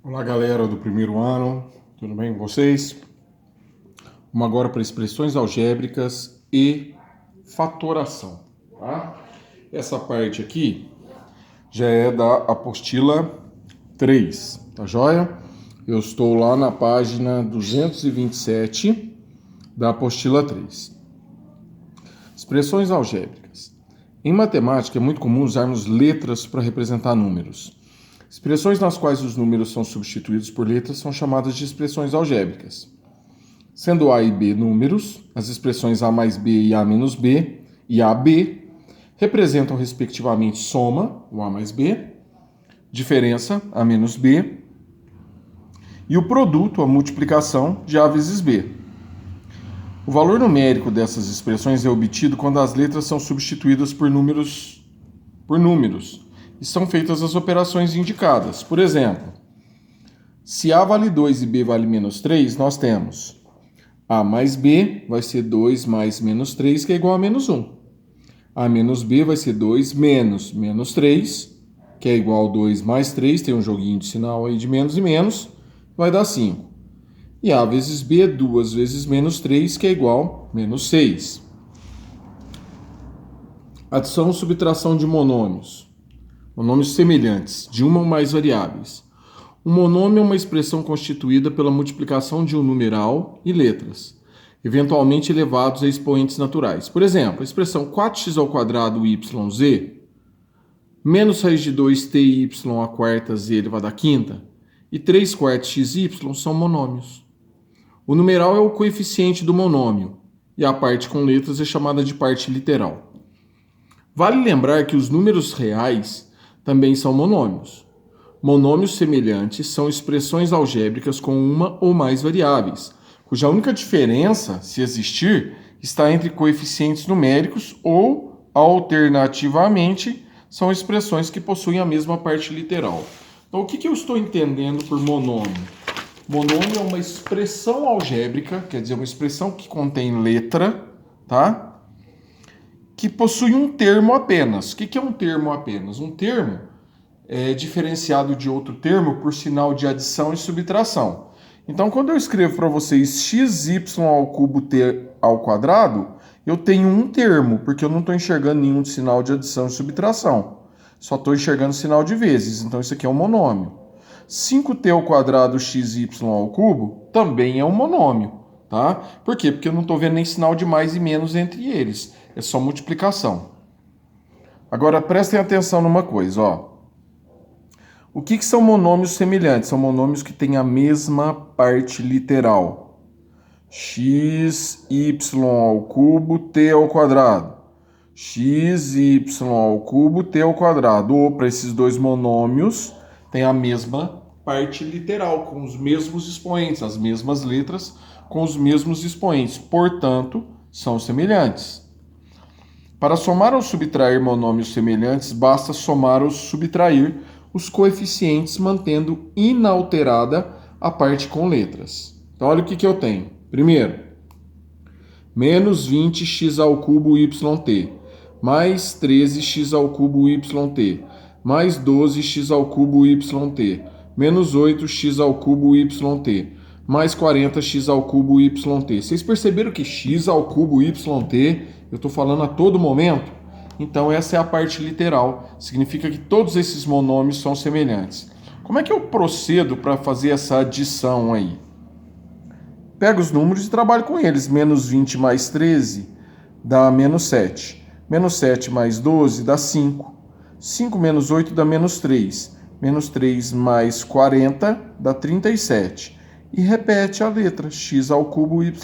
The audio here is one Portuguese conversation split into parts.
Olá, galera do primeiro ano, tudo bem com vocês? Vamos agora para expressões algébricas e fatoração, tá? Essa parte aqui já é da apostila 3, tá joia? Eu estou lá na página 227 da apostila 3. Expressões algébricas. Em matemática é muito comum usarmos letras para representar números. Expressões nas quais os números são substituídos por letras são chamadas de expressões algébricas. Sendo A e B números, as expressões A mais B e A menos B e AB representam respectivamente soma, o A mais B, diferença, A menos B, e o produto, a multiplicação de A vezes B. O valor numérico dessas expressões é obtido quando as letras são substituídas por números e são feitas as operações indicadas. Por exemplo, se A vale 2 e B vale menos 3, nós temos A mais B vai ser 2 mais menos 3, que é igual a menos 1. A menos B vai ser 2 menos menos 3, que é igual a 2 mais 3, tem um joguinho de sinal aí de menos e menos, vai dar 5. E A vezes B é 2 vezes menos 3, que é igual a menos 6. Adição ou subtração de monômios. Monômios semelhantes, de uma ou mais variáveis. Um monômio é uma expressão constituída pela multiplicação de um numeral e letras, eventualmente elevados a expoentes naturais. Por exemplo, a expressão 4x ao quadrado yz menos raiz de 2ty a quarta z elevado à quinta e 3 quartos xy são monômios. O numeral é o coeficiente do monômio e a parte com letras é chamada de parte literal. Vale lembrar que os números reais também são monômios. Monômios semelhantes são expressões algébricas com uma ou mais variáveis, cuja única diferença, se existir, está entre coeficientes numéricos ou, alternativamente, são expressões que possuem a mesma parte literal. Então, o que eu estou entendendo por monômio? Monômio é uma expressão algébrica, quer dizer, uma expressão que contém letra, tá? Que possui um termo apenas. O que é um termo apenas? Um termo é diferenciado de outro termo por sinal de adição e subtração. Então, quando eu escrevo para vocês xy ao cubo t ao quadrado, eu tenho um termo, porque eu não estou enxergando nenhum sinal de adição e subtração. Só estou enxergando sinal de vezes, então isso aqui é um monômio. 5t ao quadrado xy ao cubo também é um monômio, tá? Por quê? Porque eu não estou vendo nem sinal de mais e menos entre eles. É só multiplicação. Agora, prestem atenção numa coisa, ó. O que são monômios semelhantes? São monômios que têm a mesma parte literal. X, y ao cubo, t ao quadrado. X, y ao cubo, t ao quadrado. Ou, para esses dois monômios, tem a mesma parte literal, com os mesmos expoentes, as mesmas letras, com os mesmos expoentes. Portanto, são semelhantes. Para somar ou subtrair monômios semelhantes, basta somar ou subtrair os coeficientes, mantendo inalterada a parte com letras. Então, olha o que eu tenho. Primeiro, menos 20x ao cubo yt, mais 13x ao cubo yt, mais 12x ao cubo yt, menos 8x ao cubo yt, mais 40x ao cubo yt. Vocês perceberam que x ao cubo yt eu estou falando a todo momento? Então essa é a parte literal, significa que todos esses monômios são semelhantes. Como é que eu procedo para fazer essa adição aí? Pego os números e trabalho com eles. Menos 20 mais 13 dá menos 7. Menos 7 mais 12 dá 5. 5 menos 8 dá menos 3. Menos 3 mais 40 dá 37. E repete a letra x ao cubo yt.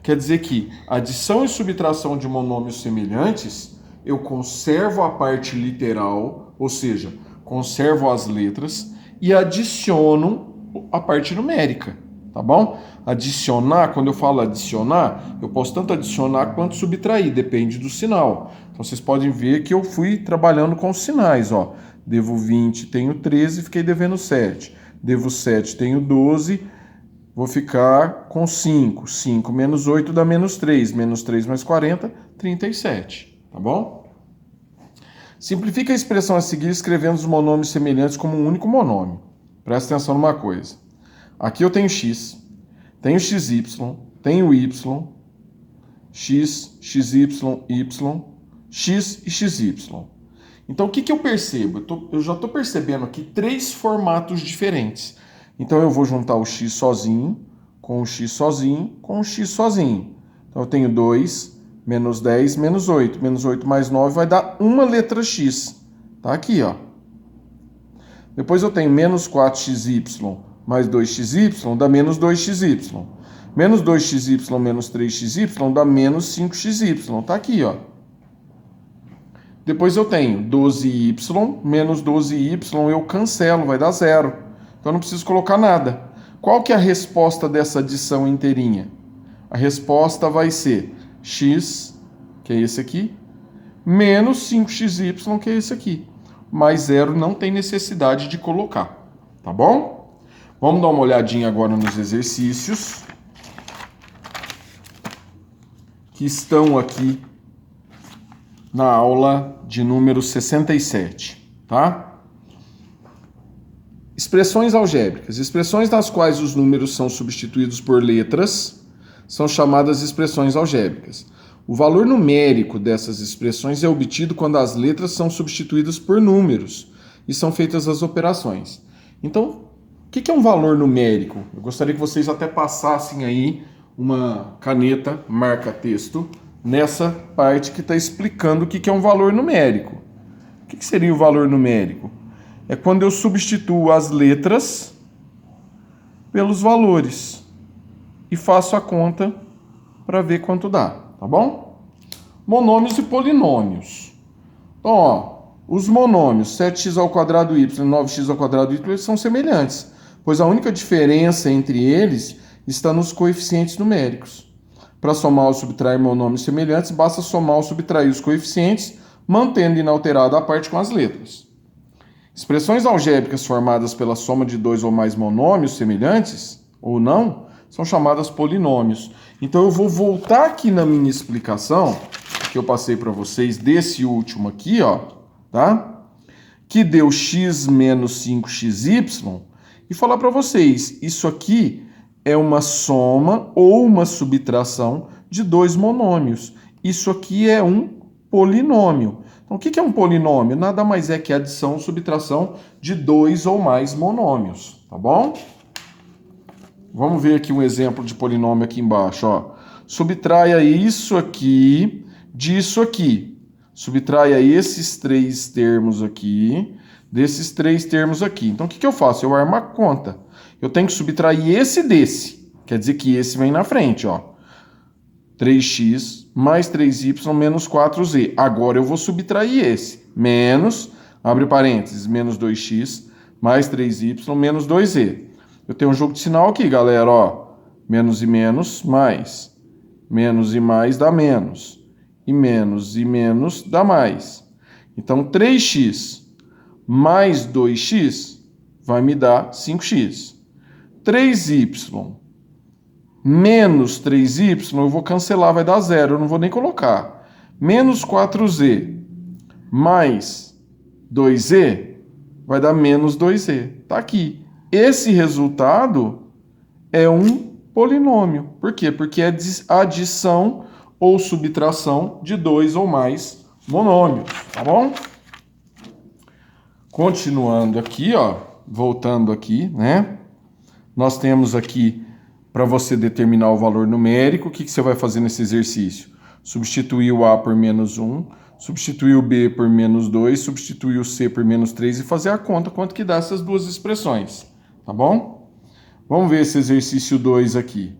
Quer dizer que adição e subtração de monômios semelhantes, eu conservo a parte literal, ou seja, conservo as letras e adiciono a parte numérica, tá bom? Adicionar, quando eu falo adicionar, eu posso tanto adicionar quanto subtrair, depende do sinal. Então vocês podem ver que eu fui trabalhando com os sinais, ó. Devo 20, tenho 13, fiquei devendo 7. Devo 7, tenho 12, vou ficar com 5. 5 menos 8 dá menos 3. Menos 3 mais 40, 37. Tá bom? Simplifica a expressão a seguir escrevendo os monômios semelhantes como um único monômio. Presta atenção numa coisa. Aqui eu tenho x, tenho xy, tenho y, x, xy, y, x e xy. Então, o que eu percebo? Eu já estou percebendo aqui 3 formatos diferentes. Então, eu vou juntar o x sozinho, com o x sozinho, com o x sozinho. Então, eu tenho 2, menos 10, menos 8. Menos 8 mais 9 vai dar uma letra x. Tá aqui, ó. Depois eu tenho menos 4xy mais 2xy dá menos 2xy. Menos 2xy menos 3xy dá menos 5xy. Tá aqui, ó. Depois eu tenho 12y menos 12y, eu cancelo, vai dar 0. Então eu não preciso colocar nada. Qual que é a resposta dessa adição inteirinha? A resposta vai ser x, que é esse aqui, menos 5xy, que é esse aqui. Mais 0 não tem necessidade de colocar, tá bom? Vamos dar uma olhadinha agora nos exercícios que estão aqui na aula de número 67, tá? Expressões algébricas. Expressões nas quais os números são substituídos por letras são chamadas expressões algébricas. O valor numérico dessas expressões é obtido quando as letras são substituídas por números e são feitas as operações. Então, o que é um valor numérico? Eu gostaria que vocês até passassem aí uma caneta marca-texto nessa parte que está explicando o que é um valor numérico. O que seria o valor numérico? É quando eu substituo as letras pelos valores e faço a conta para ver quanto dá, tá bom? Monômios e polinômios. Então, ó, os monômios 7x ao quadrado y e 9x ao quadrado y são semelhantes, pois a única diferença entre eles está nos coeficientes numéricos. Para somar ou subtrair monômios semelhantes, basta somar ou subtrair os coeficientes, mantendo inalterada a parte com as letras. Expressões algébricas formadas pela soma de 2 ou mais monômios semelhantes, ou não, são chamadas polinômios. Então eu vou voltar aqui na minha explicação, que eu passei para vocês desse último aqui, ó, tá? Que deu x menos 5xy, e falar para vocês, isso aqui é uma soma ou uma subtração de 2 monômios. Isso aqui é um polinômio. Então, o que é um polinômio? Nada mais é que a adição ou subtração de 2 ou mais monômios, tá bom? Vamos ver aqui um exemplo de polinômio aqui embaixo, ó. Subtraia isso aqui disso aqui. Subtraia esses 3 termos aqui desses 3 termos aqui. Então, o que eu faço? Eu armo a conta. Eu tenho que subtrair esse desse. Quer dizer que esse vem na frente, ó. 3x mais 3y menos 4z. Agora eu vou subtrair esse. Menos, abre parênteses, menos 2x mais 3y menos 2z. Eu tenho um jogo de sinal aqui, galera, ó. Menos e menos, mais. Menos e mais dá menos. E menos dá mais. Então, 3x mais 2x vai me dar 5x. 3y menos 3y, eu vou cancelar, vai dar 0, eu não vou nem colocar. Menos 4z mais 2z vai dar menos 2z. Tá aqui. Esse resultado é um polinômio. Por quê? Porque é adição ou subtração de 2 ou mais monômios, tá bom? Continuando aqui, ó, voltando aqui, né? Nós temos aqui, para você determinar o valor numérico, o que você vai fazer nesse exercício? Substituir o A por menos 1, substituir o B por menos 2, substituir o C por menos 3 e fazer a conta quanto que dá essas duas expressões, tá bom? Vamos ver esse exercício 2 aqui.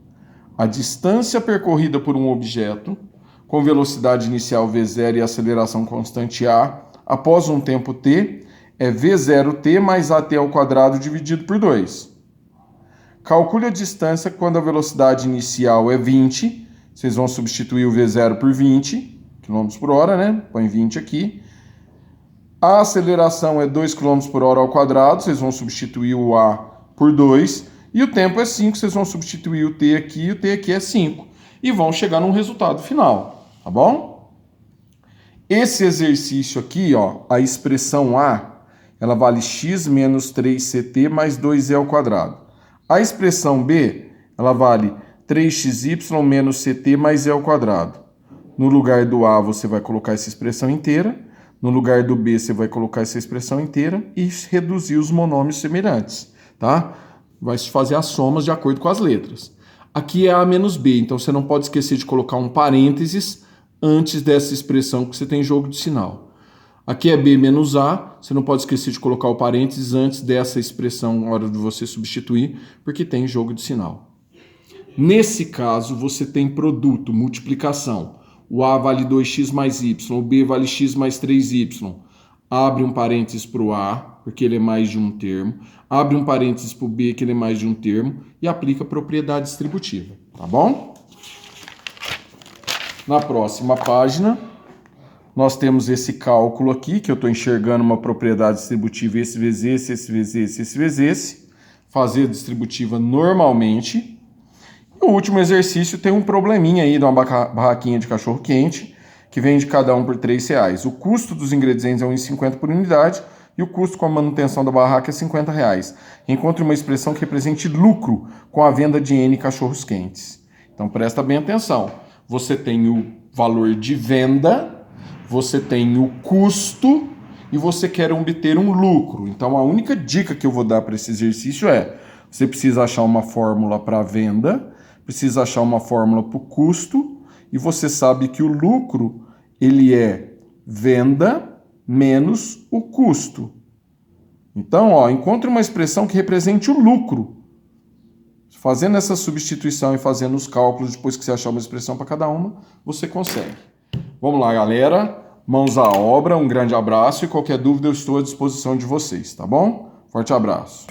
A distância percorrida por um objeto, com velocidade inicial v0 e aceleração constante a, após um tempo t, é v0t mais at ao quadrado dividido por 2. Calcule a distância quando a velocidade inicial é 20. Vocês vão substituir o v0 por 20 km por hora, né? Põe 20 aqui. A aceleração é 2 km por hora ao quadrado. Vocês vão substituir o a por 2. E o tempo é 5. Vocês vão substituir o t aqui e o t aqui é 5. E vão chegar num resultado final, tá bom? Esse exercício aqui, ó, a expressão a, ela vale x menos 3ct mais 2e ao quadrado. A expressão b, ela vale 3xy menos ct mais e ao quadrado. No lugar do a, você vai colocar essa expressão inteira. No lugar do b, você vai colocar essa expressão inteira e reduzir os monômios semelhantes, tá? Vai fazer as somas de acordo com as letras. Aqui é a menos b, então você não pode esquecer de colocar um parênteses antes dessa expressão que você tem jogo de sinal. Aqui é b menos a, você não pode esquecer de colocar o parênteses antes dessa expressão na hora de você substituir, porque tem jogo de sinal. Nesse caso, você tem produto, multiplicação. O a vale 2x mais y, o b vale x mais 3y. Abre um parênteses para o a, porque ele é mais de um termo. Abre um parênteses para o b, que ele é mais de um termo. E aplica a propriedade distributiva, tá bom? Na próxima página, nós temos esse cálculo aqui, que eu estou enxergando uma propriedade distributiva, esse vezes esse, esse vezes esse, esse vezes esse. Fazer a distributiva normalmente. E o último exercício tem um probleminha aí de uma barraquinha de cachorro-quente, que vende cada um por R$3. O custo dos ingredientes é R$1,50 por unidade e o custo com a manutenção da barraca é R$50. Encontre uma expressão que represente lucro com a venda de N cachorros-quentes. Então presta bem atenção. Você tem o valor de venda, você tem o custo e você quer obter um lucro. Então a única dica que eu vou dar para esse exercício é: você precisa achar uma fórmula para a venda, precisa achar uma fórmula para o custo, e você sabe que o lucro ele é venda menos o custo. Então, ó, encontre uma expressão que represente o lucro. Fazendo essa substituição e fazendo os cálculos, depois que você achar uma expressão para cada uma, você consegue. Vamos lá, galera. Mãos à obra, um grande abraço e qualquer dúvida eu estou à disposição de vocês, tá bom? Forte abraço.